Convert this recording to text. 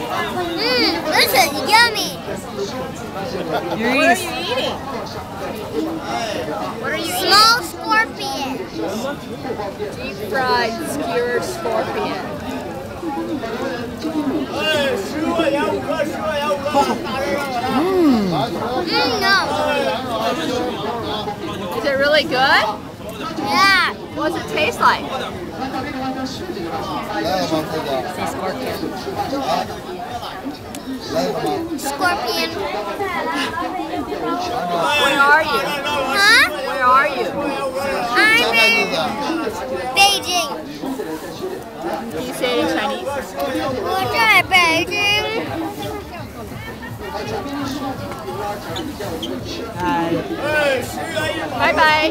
This is yummy. What are you eating? What are you eating? Small scorpion. Deep fried skewered scorpion. No. Is it really good? Yeah. What does it taste like? Scorpion. Where are you? Huh? Where are you? I'm in Beijing. Can you say it in Chinese? 我在北京。Bye bye.